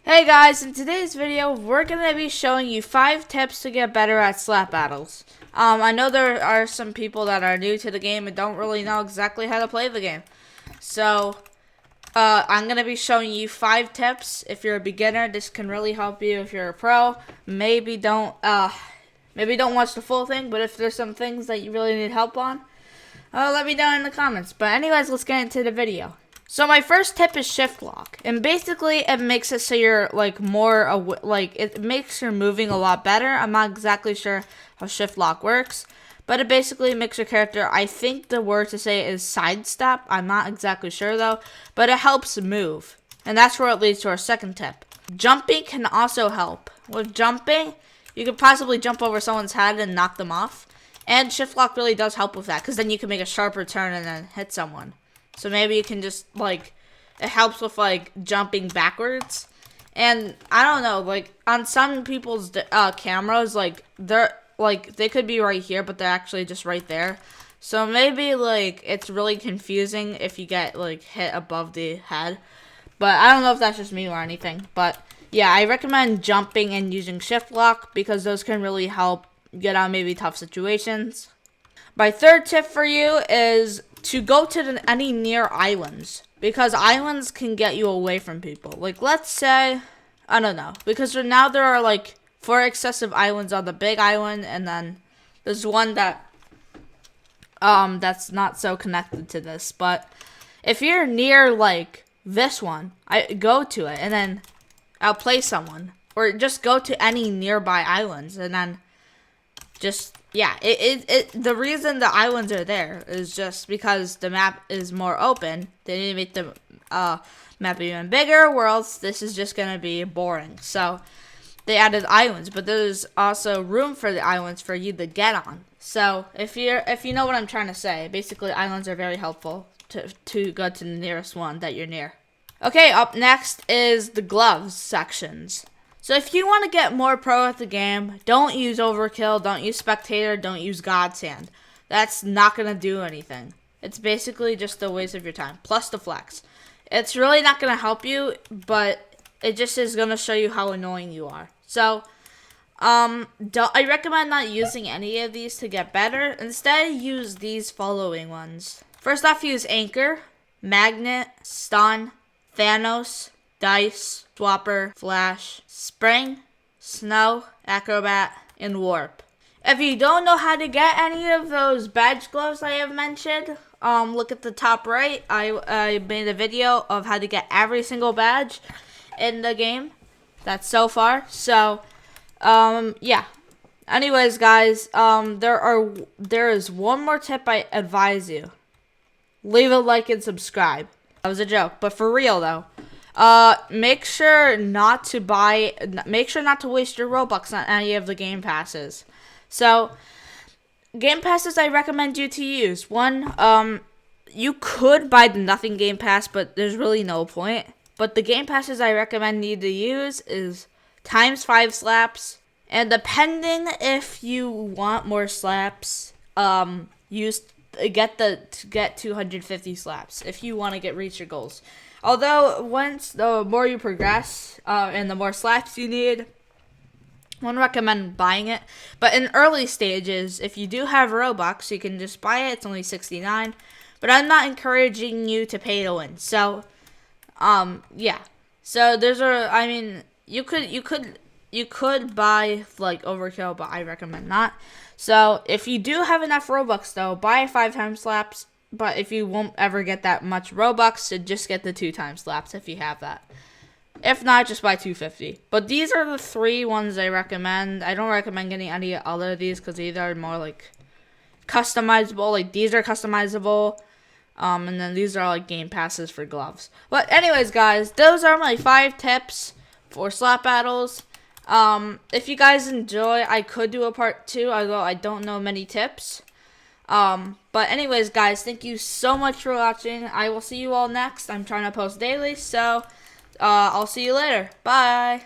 Hey guys, in today's video, we're going to be showing you 5 tips to get better at slap battles. I know there are some people that are new to the game and don't really know exactly how to play the game. So, I'm going to be showing you 5 tips. If you're a beginner, this can really help you. If you're a pro, maybe don't watch the full thing, but if there's some things that you really need help on, let me know in the comments. But anyways, let's get into the video. So my first tip is shift lock, and basically it makes it so you're it makes your moving a lot better. I'm not exactly sure how shift lock works, but it basically makes your character, I think the word to say is sidestep. I'm not exactly sure though, but it helps move, and that's where it leads to our second tip. Jumping can also help. With jumping, you could possibly jump over someone's head and knock them off, and shift lock really does help with that, because then you can make a sharper turn and then hit someone. So maybe you can just, it helps with, jumping backwards. And, I don't know, on some people's cameras, they could be right here, but they're actually just right there. So maybe, it's really confusing if you get, hit above the head. But I don't know if that's just me or anything. But, yeah, I recommend jumping and using shift lock, because those can really help get out maybe tough situations. My third tip for you is to go to any near islands, because islands can get you away from people. Let's say, I don't know, because now there are 4 excessive islands on the big island, and then there's one that that's not so connected to this. But if you're near this one, I go to it and then outplay someone, or just go to any nearby islands and then just, yeah, the reason the islands are there is just because the map is more open. They need to make the map even bigger, or else this is just going to be boring. So they added islands, but there's also room for the islands for you to get on. So if you know what I'm trying to say, basically islands are very helpful to go to the nearest one that you're near. Okay, up next is the gloves sections. So if you want to get more pro at the game, don't use overkill, don't use spectator, don't use godsend. That's not going to do anything. It's basically just a waste of your time, plus the flex. It's really not going to help you, but it just is going to show you how annoying you are. So, I recommend not using any of these to get better. Instead, use these following ones. First off, use Anchor, Magnet, Stun, Thanos, Dice, Swapper, Flash, Spring, Snow, Acrobat, and Warp. If you don't know how to get any of those badge gloves I have mentioned, look at the top right. I made a video of how to get every single badge in the game. That's so far. So, yeah. Anyways, guys, there is one more tip I advise you. Leave a like and subscribe. That was a joke, but for real though. Make sure not to waste your Robux on any of the game passes. So, game passes I recommend you to use. One, you could buy the nothing game pass, but there's really no point. But the game passes I recommend you to use is ×5 slaps. And depending if you want more slaps, get 250 slaps if you want to reach your goals. Although, the more you progress, and the more slaps you need, I wouldn't recommend buying it. But in early stages, if you do have Robux, you can just buy it. It's only 69. But I'm not encouraging you to pay to win. So, yeah. So you could buy overkill, but I recommend not. So if you do have enough Robux though, buy 5 slaps. But if you won't ever get that much Robux, so just get the 2 slaps if you have that. If not, just buy 250. But these are the 3 ones I recommend. I don't recommend getting any other of these because these are more customizable. These are customizable. And then these are game passes for gloves. But anyways, guys, those are my 5 tips for slap battles. If you guys enjoy, I could do a part 2, although I don't know many tips. But anyways, guys, thank you so much for watching. I will see you all next. I'm trying to post daily, so, I'll see you later. Bye!